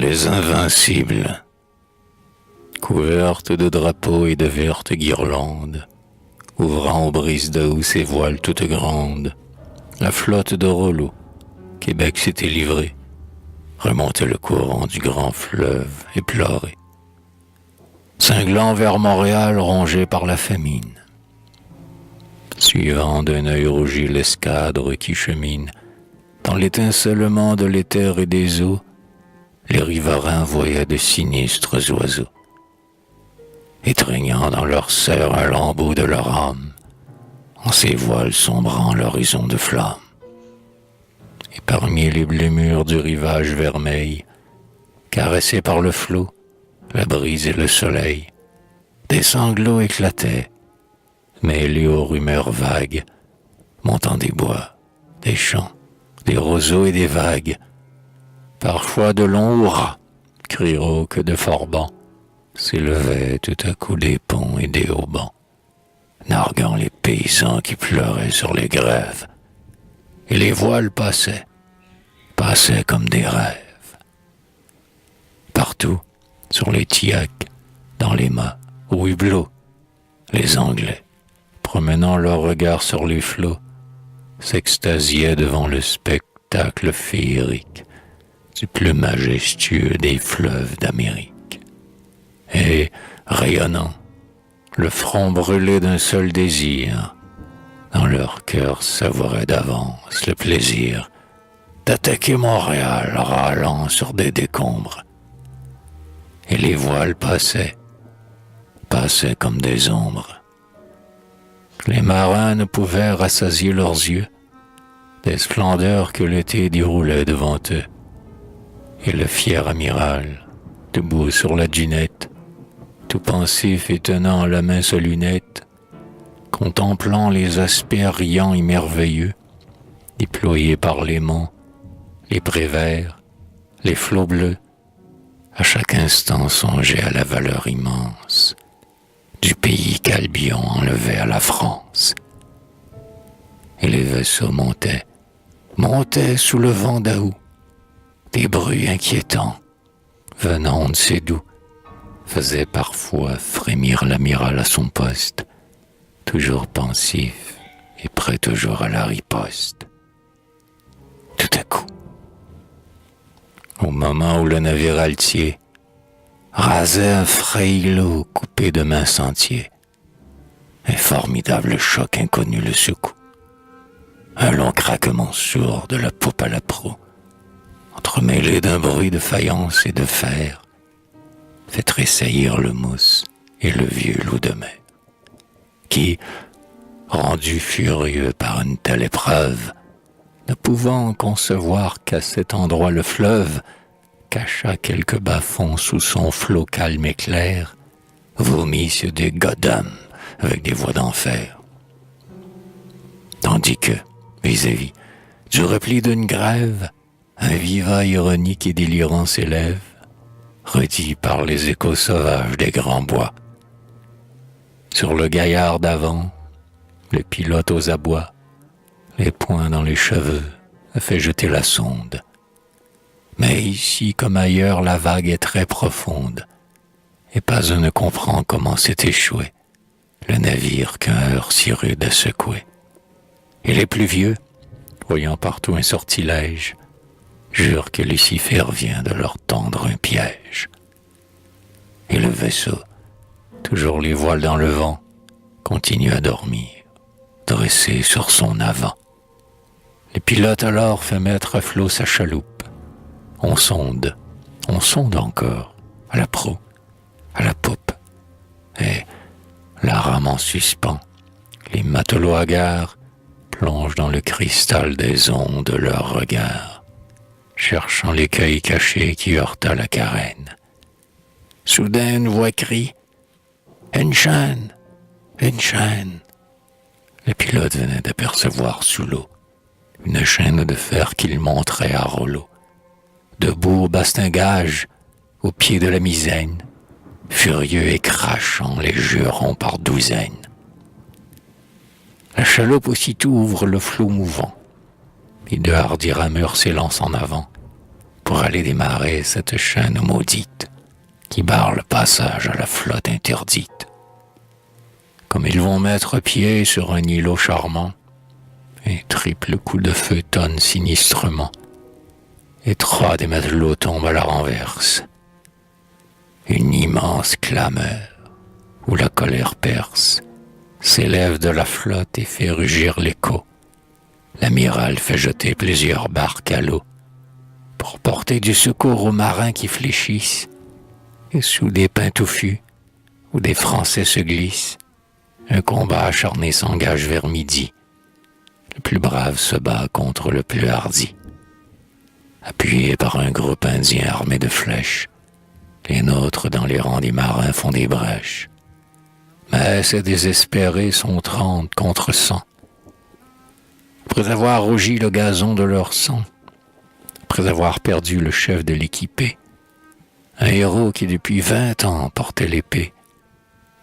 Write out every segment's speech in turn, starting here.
les invincibles. Couvertes de drapeaux et de vertes guirlandes, ouvrant aux brises de houx ses voiles toutes grandes, la flotte de Rollo, Québec s'était livrée, remontait le courant du grand fleuve éploré, cinglant vers Montréal rongé par la famine, suivant d'un œil rougi l'escadre qui chemine dans l'étincellement de l'éther et des eaux. Les riverains voyaient de sinistres oiseaux, étreignant dans leur serre un lambeau de leur âme, en ces voiles sombrant l'horizon de flammes. Et parmi les blêmures du rivage vermeil, caressés par le flot, la brise et le soleil, des sanglots éclataient, mêlés aux rumeurs vagues, montant des bois, des champs, des roseaux et des vagues. Parfois de longs hurrahs, cris rauques de forbans, s'élevaient tout à coup des ponts et des haubans, narguant les paysans qui pleuraient sur les grèves. Et les voiles passaient comme des rêves. Partout, sur les tillacs, dans les mâts, au hublot, les Anglais, promenant leurs regards sur les flots, s'extasiaient devant le spectacle féerique du plus majestueux des fleuves d'Amérique. Et, rayonnant, le front brûlé d'un seul désir, dans leur cœur savourait d'avance le plaisir d'attaquer Montréal râlant sur des décombres. Et les voiles passaient comme des ombres. Les marins ne pouvaient rassasier leurs yeux des splendeurs que l'été déroulait devant eux. Et le fier amiral, debout sur la dunette, tout pensif et tenant à la main sa lunette, contemplant les aspects riants et merveilleux, déployés par les monts, les prés verts, les flots bleus, à chaque instant songeait à la valeur immense du pays qu'Albion enlevait à la France. Et les vaisseaux montaient sous le vent d'août, des bruits inquiétants, venant on ne sait d'où, faisaient parfois frémir l'amiral à son poste, toujours pensif et prêt toujours à la riposte. Tout à coup, au moment où le navire altier rasait un frêle îlot coupé de mince sentier, un formidable choc inconnu le secoue. Un long craquement sourd de la poupe à la proue, entremêlé d'un bruit de faïence et de fer, fait tressaillir le mousse et le vieux loup de mer, qui, rendu furieux par une telle épreuve, ne pouvant concevoir qu'à cet endroit le fleuve cacha quelques bas-fonds sous son flot calme et clair, vomit sur des goddam avec des voix d'enfer. Tandis que, vis-à-vis du repli d'une grève, un vivat ironique et délirant s'élève, redit par les échos sauvages des grands bois. Sur le gaillard d'avant, le pilote aux abois, les poings dans les cheveux, a fait jeter la sonde. Mais ici comme ailleurs, la vague est très profonde, et pas un ne comprend comment s'est échoué le navire qu'un heurt si rude a secoué. Et les plus vieux, voyant partout un sortilège, jurent que Lucifer vient de leur tendre un piège. Et le vaisseau, toujours les voiles dans le vent, continue à dormir, dressé sur son avant. Le pilote alors fait mettre à flot sa chaloupe. On sonde encore, à la proue, à la poupe, et, la rame en suspens, les matelots hagards plongent dans le cristal des ondes leurs regards, cherchant l'écueil caché qui heurta la carène. Soudain une voix crie « Une chaîne! Une chaîne !» Le pilote venait d'apercevoir sous l'eau une chaîne de fer qu'il montrait à Rollo, debout au bastingage, au pied de la misaine, furieux et crachant les jurons par douzaines. La chaloupe aussitôt ouvre le flot mouvant, et de hardis rameurs s'élancent en avant, pour aller démarrer cette chaîne maudite qui barre le passage à la flotte interdite. Comme ils vont mettre pied sur un îlot charmant, un triple coup de feu tonne sinistrement, et 3 des matelots tombent à la renverse. Une immense clameur, où la colère perce, s'élève de la flotte et fait rugir l'écho. L'amiral fait jeter plusieurs barques à l'eau, pour porter du secours aux marins qui fléchissent, et sous des pins touffus, où des Français se glissent, un combat acharné s'engage vers midi. Le plus brave se bat contre le plus hardi. Appuyés par un groupe indien armé de flèches, les nôtres dans les rangs des marins font des brèches. Mais ces désespérés sont 30 contre 100. Après avoir rougi le gazon de leur sang, après avoir perdu le chef de l'équipée, un héros qui depuis 20 ans portait l'épée,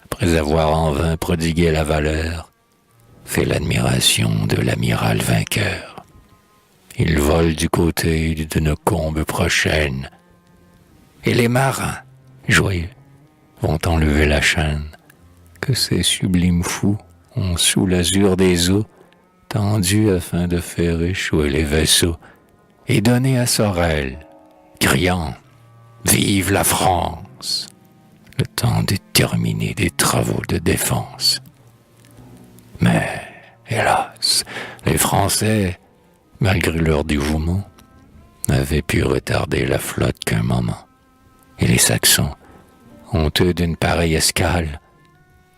après avoir en vain prodigué la valeur, fait l'admiration de l'amiral vainqueur. Il vole du côté d'une combe prochaine, et les marins, joyeux, vont enlever la chaîne que ces sublimes fous ont sous l'azur des eaux tendu afin de faire échouer les vaisseaux et donner à Sorel, criant « Vive la France !» le temps de terminer des travaux de défense. Mais, hélas, les Français, malgré leur dévouement, n'avaient pu retarder la flotte qu'un moment. Et les Saxons, honteux d'une pareille escale,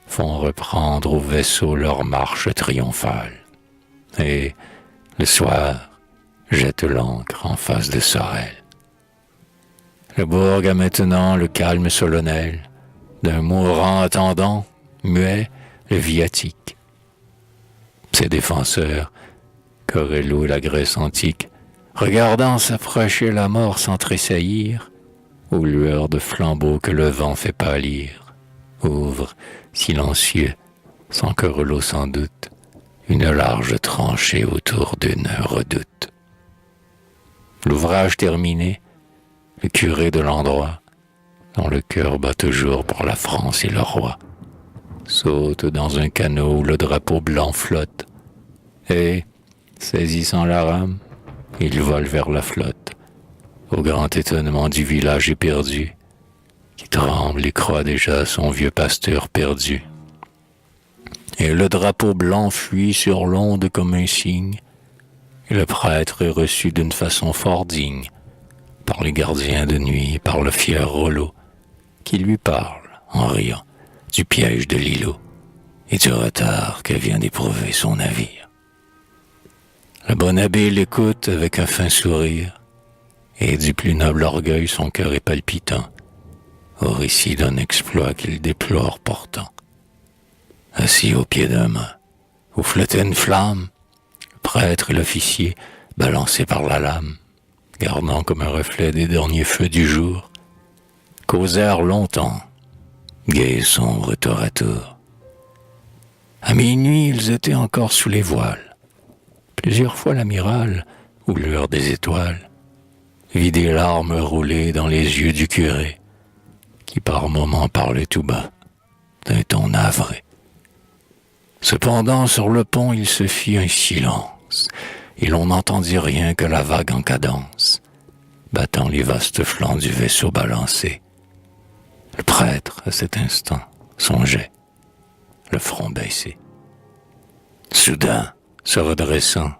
font reprendre au vaisseau leur marche triomphale. Et, le soir, jettent l'ancre en face de Sorel. Le bourg a maintenant le calme solennel d'un mourant attendant, muet, le viatique. Ses défenseurs, Corello et la Grèce antique, regardant s'approcher la mort sans tressaillir, aux lueurs de flambeaux que le vent fait pâlir, ouvrent, silencieux, sans Corello sans doute, une large tranchée autour d'une redoute. L'ouvrage terminé, le curé de l'endroit, dont le cœur bat toujours pour la France et le roi, saute dans un canot où le drapeau blanc flotte, et, saisissant la rame, il vole vers la flotte, au grand étonnement du village éperdu, qui tremble et croit déjà son vieux pasteur perdu. Et le drapeau blanc fuit sur l'onde comme un signe, et le prêtre est reçu d'une façon fort digne, par les gardiens de nuit et par le fier Rollo, qui lui parle, en riant, du piège de l'îlot et du retard que vient d'éprouver son navire. Le bon abbé l'écoute avec un fin sourire, et du plus noble orgueil son cœur est palpitant, au récit d'un exploit qu'il déplore pourtant. Assis au pied d'un mât, où flottait une flamme, le prêtre et l'officier, balancés par la lame, gardant comme un reflet des derniers feux du jour, causèrent longtemps, gais et sombres tour à tour. À minuit, ils étaient encore sous les voiles. Plusieurs fois l'amiral, aux lueurs des étoiles, vit des larmes rouler dans les yeux du curé, qui par moments parlait tout bas, d'un ton navré. Cependant, sur le pont, il se fit un silence, et l'on n'entendit rien que la vague en cadence, battant les vastes flancs du vaisseau balancé. Le prêtre, à cet instant, songeait, le front baissé. Soudain, se redressant,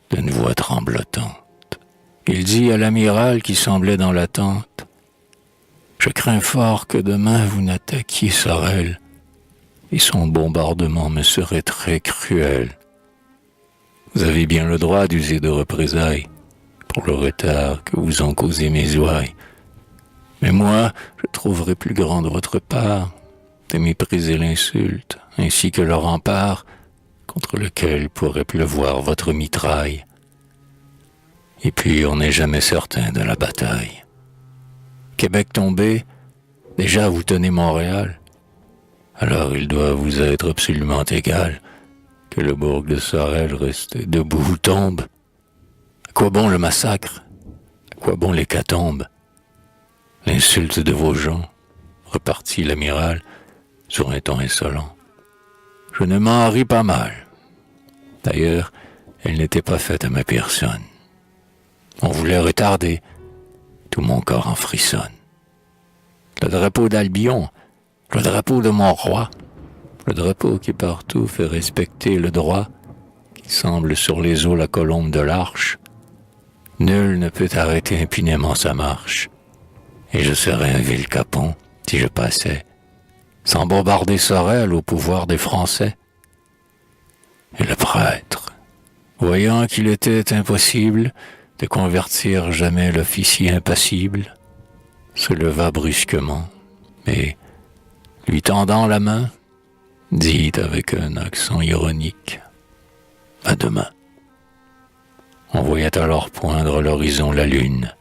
d'une voix tremblotante, il dit à l'amiral qui semblait dans l'attente, « Je crains fort que demain vous n'attaquiez Sorel, et son bombardement me serait très cruel. Vous avez bien le droit d'user de représailles pour le retard que vous ont causé mes ouailles. Mais moi, je trouverai plus grande de votre part de mépriser l'insulte, ainsi que le rempart contre lequel pourrait pleuvoir votre mitraille. Et puis on n'est jamais certain de la bataille. Québec tombé, déjà vous tenez Montréal. Alors il doit vous être absolument égal que le bourg de Sorel reste debout ou tombe. À quoi bon le massacre? À Quoi bon l'hécatombe, l'insulte de vos gens, repartit l'amiral sur un ton insolent. Je ne m'en ris pas mal. D'ailleurs, elle n'était pas faite à ma personne. On voulait retarder, tout mon corps en frissonne. Le drapeau d'Albion, le drapeau de mon roi, le drapeau qui partout fait respecter le droit, qui semble sur les eaux la colombe de l'arche. Nul ne peut arrêter impunément sa marche, et je serais un vil capon si je passais, sans bombarder Sorel au pouvoir des Français. Et le prêtre, voyant qu'il était impossible de convertir jamais l'officier impassible, se leva brusquement, et, lui tendant la main, dit avec un accent ironique, « À demain ». On voyait alors poindre à l'horizon la lune,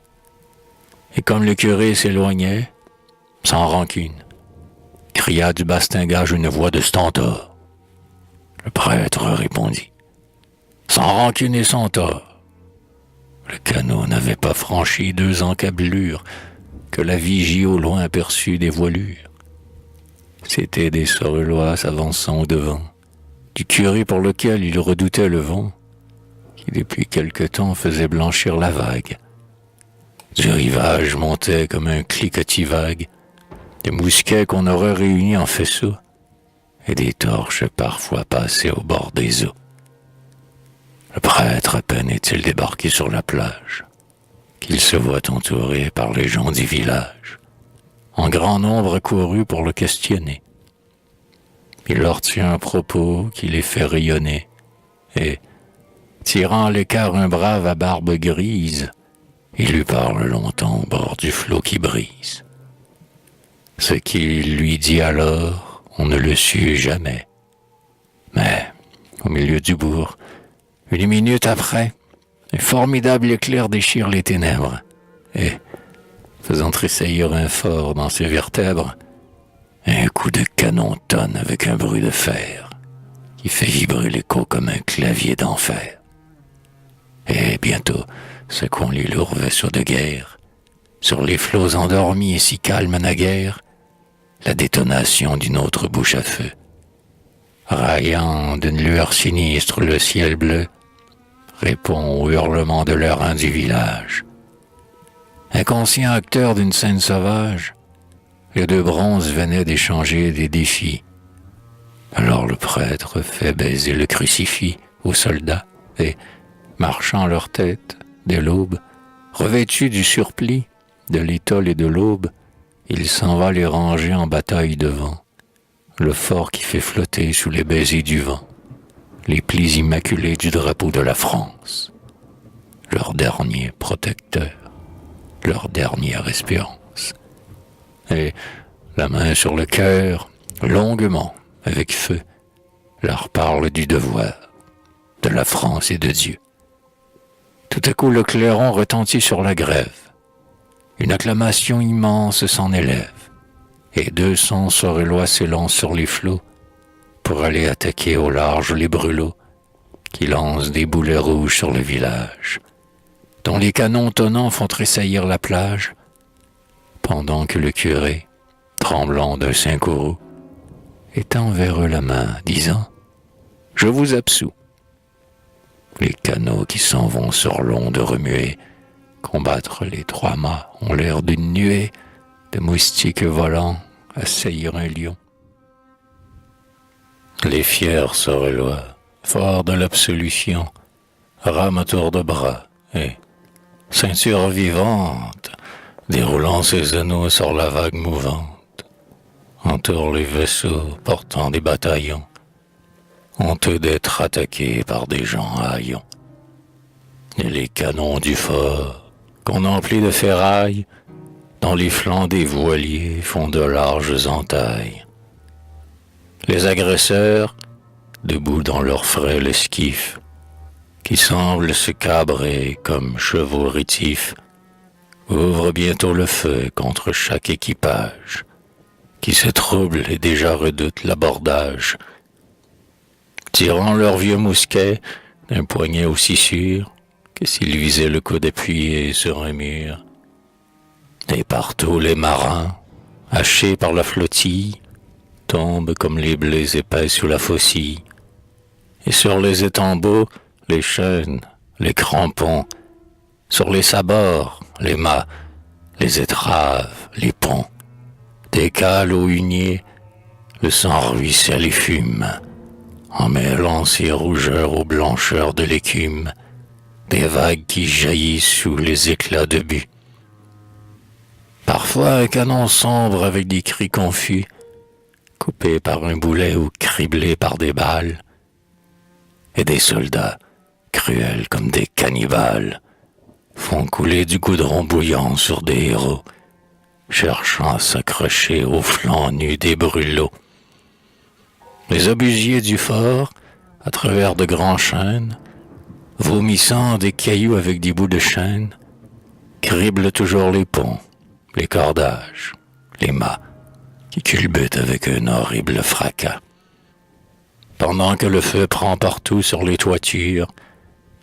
et comme le curé s'éloignait, sans rancune, cria du bastingage une voix de stentor. Le prêtre répondit, sans rancune et sans tort. Le canot n'avait pas franchi 2 encablures que la vigie au loin aperçut des voilures. C'étaient des Sorelois s'avançant au devant, du curé pour lequel il redoutait le vent, qui depuis quelque temps faisait blanchir la vague. Du rivage montait comme un cliquetis vague, des mousquets qu'on aurait réunis en faisceaux, et des torches parfois passées au bord des eaux. Le prêtre à peine est-il débarqué sur la plage, qu'il se voit entouré par les gens du village, en grand nombre courus pour le questionner. Il leur tient un propos qui les fait rayonner, et, tirant à l'écart un brave à barbe grise, il lui parle longtemps au bord du flot qui brise. Ce qu'il lui dit alors, on ne le sut jamais. Mais, au milieu du bourg, 1 minute après, un formidable éclair déchire les ténèbres, et, faisant tressaillir un fort dans ses vertèbres, un coup de canon tonne avec un bruit de fer, qui fait vibrer l'écho comme un clavier d'enfer. Et bientôt, secouant les lourds vaisseaux de guerre, sur les flots endormis et si calmes naguère, la détonation d'une autre bouche à feu, raillant d'une lueur sinistre le ciel bleu, répond au hurlement de l'airain du village. Inconscient acteur d'une scène sauvage, les 2 bronzes venaient d'échanger des défis. Alors le prêtre fait baiser le crucifix aux soldats et, marchant leur tête dès l'aube, revêtus du surplis, de l'étole et de l'aube, il s'en va les ranger en bataille devant, le fort qui fait flotter sous les baisers du vent, les plis immaculés du drapeau de la France, leur dernier protecteur, leur dernière espérance. Et, la main sur le cœur, longuement, avec feu, leur parle du devoir, de la France et de Dieu. Tout à coup le clairon retentit sur la grève. Une acclamation immense s'en élève, et 200 Sorelois s'élancent sur les flots pour aller attaquer au large les brûlots qui lancent des boulets rouges sur le village, dont les canons tonnants font tressaillir la plage, pendant que le curé, tremblant d'un Saint-Courroux, étend vers eux la main, disant « Je vous absous ». Les canots qui s'en vont sur l'onde remuée, combattre les 3 mâts ont l'air d'une nuée de moustiques volants à saillir un lion. Les fiers Sorelois, forts de l'absolution, rament à tour de bras et, ceinture vivante, déroulant ses anneaux sur la vague mouvante, entourent les vaisseaux portant des bataillons, honteux d'être attaqués par des gens haillons. Et les canons du fort, qu'on emplit de ferraille, dans les flancs des voiliers font de larges entailles. Les agresseurs, debout dans leur frêle esquif, qui semblent se cabrer comme chevaux rétifs, ouvrent bientôt le feu contre chaque équipage, qui se trouble et déjà redoute l'abordage. Tirant leurs vieux mousquets d'un poignet aussi sûr, que s'il visait le coude appuyé sur un mur. Et partout les marins, hachés par la flottille, tombent comme les blés épais sous la faucille. Et sur les étambeaux, les chaînes, les crampons, sur les sabords, les mâts, les étraves, les ponts, des cales aux huniers, le sang ruisselle et fume, en mêlant ses rougeurs aux blancheurs de l'écume, des vagues qui jaillissent sous les éclats de but. Parfois un canon sombre avec des cris confus, coupé par un boulet ou criblé par des balles, et des soldats, cruels comme des cannibales, font couler du goudron bouillant sur des héros, cherchant à s'accrocher aux flancs nus des brûlots. Les obusiers du fort, à travers de grands chênes, vomissant des cailloux avec des bouts de chaîne, criblent toujours les ponts, les cordages, les mâts, qui culbutent avec un horrible fracas. Pendant que le feu prend partout sur les toitures,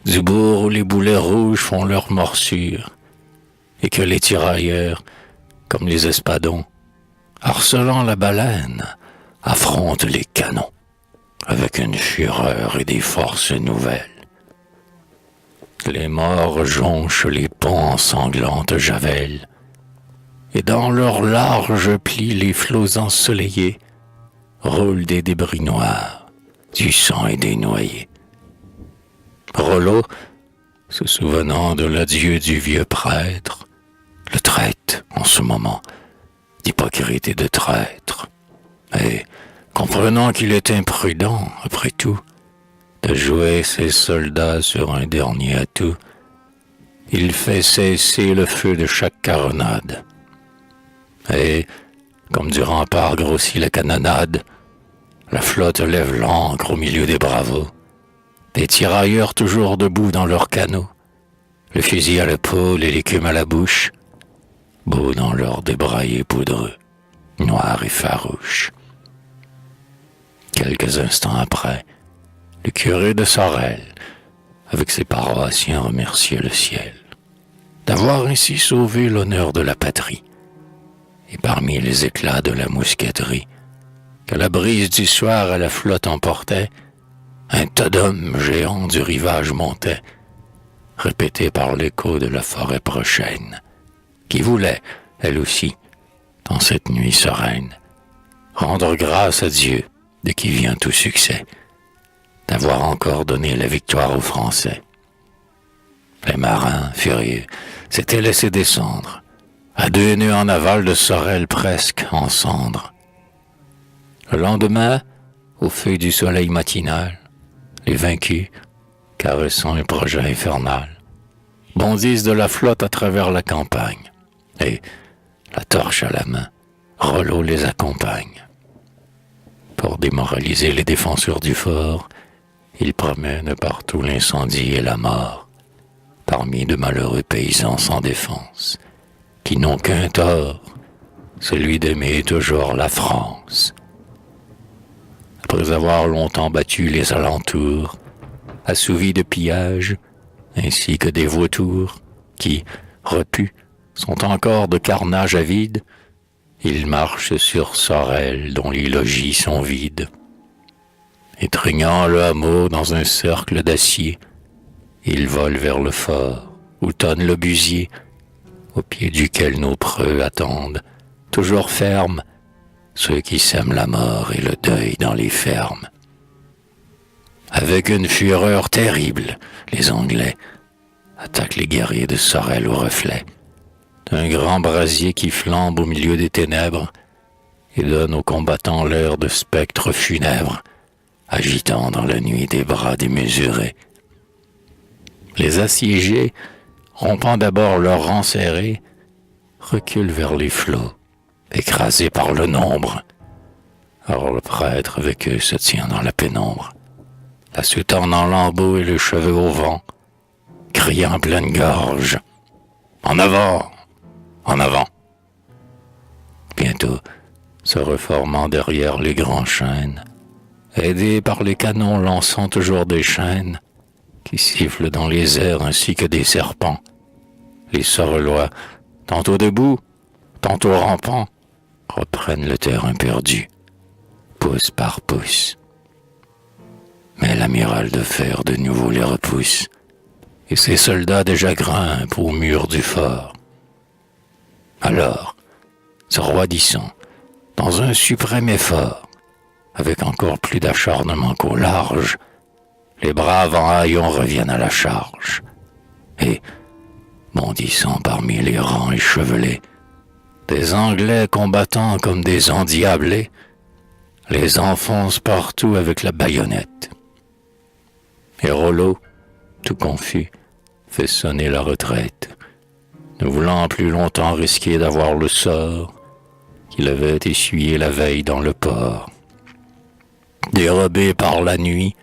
du bourg où les boulets rouges font leur morsure, et que les tirailleurs, comme les espadons, harcelant la baleine, affrontent les canons, avec une fureur et des forces nouvelles. Les morts jonchent les ponts en sanglantes javelles, et dans leurs larges plis les flots ensoleillés roulent des débris noirs, du sang et des noyés. Rollo, se souvenant de l'adieu du vieux prêtre, le traite en ce moment d'hypocrite et de traître, et comprenant qu'il est imprudent, après tout, de jouer ses soldats sur un dernier atout, il fait cesser le feu de chaque caronade. Et, comme du rempart grossit la canonnade, la flotte lève l'ancre au milieu des bravos, des tirailleurs toujours debout dans leurs canots, le fusil à l'épaule et l'écume à la bouche, beaux dans leurs débraillés poudreux, noirs et farouches. Quelques instants après, le curé de Sorel, avec ses paroissiens, remerciait le ciel d'avoir ainsi sauvé l'honneur de la patrie. Et parmi les éclats de la mousqueterie, que la brise du soir à la flotte emportait, un tas d'hommes géants du rivage montait, répété par l'écho de la forêt prochaine, qui voulait, elle aussi, dans cette nuit sereine, rendre grâce à Dieu, de qui vient tout succès, d'avoir encore donné la victoire aux Français. Les marins, furieux, s'étaient laissés descendre, à 2 nœuds en aval de Sorel presque en cendres. Le lendemain, au feu du soleil matinal, les vaincus, caressant un projet infernal, bondissent de la flotte à travers la campagne, et, la torche à la main, Rollo les accompagne. Pour démoraliser les défenseurs du fort, ils promènent partout l'incendie et la mort, parmi de malheureux paysans sans défense, qui n'ont qu'un tort, celui d'aimer toujours la France. Après avoir longtemps battu les alentours, assouvis de pillages, ainsi que des vautours, qui, repus, sont encore de carnage avide, ils marchent sur Sorel dont les logis sont vides. Étreignant le hameau dans un cercle d'acier, ils volent vers le fort, où tonne l'obusier, au pied duquel nos preux attendent, toujours fermes, ceux qui sèment la mort et le deuil dans les fermes. Avec une fureur terrible, les Anglais attaquent les guerriers de Sorel au reflet d'un grand brasier qui flambe au milieu des ténèbres et donne aux combattants l'air de spectres funèbres, agitant dans la nuit des bras démesurés. Les assiégés, rompant d'abord leurs rangs serrés, reculent vers les flots, écrasés par le nombre. Alors le prêtre avec eux se tient dans la pénombre, la soutane en lambeaux et les cheveux au vent, criant en pleine gorge « En avant! En avant !» Bientôt, se reformant derrière les grands chênes, aidés par les canons lançant toujours des chaînes, qui sifflent dans les airs ainsi que des serpents. Les Sorlois, tantôt debout, tantôt rampant, reprennent le terrain perdu, pouce par pouce. Mais l'amiral de fer de nouveau les repousse, et ses soldats déjà grimpent au mur du fort. Alors, se roidissant, dans un suprême effort, avec encore plus d'acharnement qu'au large, les braves en haillons reviennent à la charge, et, bondissant parmi les rangs échevelés, des Anglais combattant comme des endiablés, les enfoncent partout avec la baïonnette. Et Rollo, tout confus, fait sonner la retraite, ne voulant plus longtemps risquer d'avoir le sort qu'il avait essuyé la veille dans le port. Dérobés par la nuit,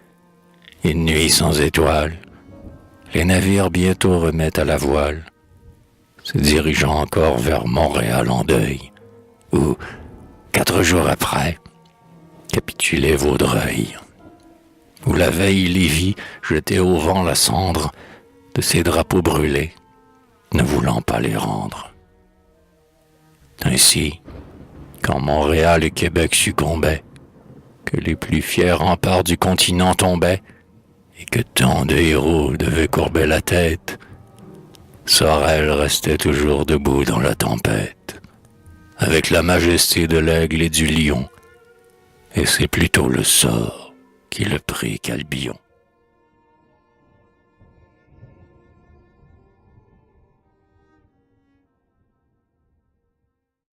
une nuit sans étoiles, les navires bientôt remettent à la voile, se dirigeant encore vers Montréal en deuil, où, 4 jours après, capitulait Vaudreuil, où la veille Lévis jetait au vent la cendre de ses drapeaux brûlés, ne voulant pas les rendre. Ainsi, quand Montréal et Québec succombaient, que les plus fiers remparts du continent tombaient, et que tant de héros devaient courber la tête, Sorel restait toujours debout dans la tempête, avec la majesté de l'aigle et du lion, et c'est plutôt le sort qui le prit qu'Albion.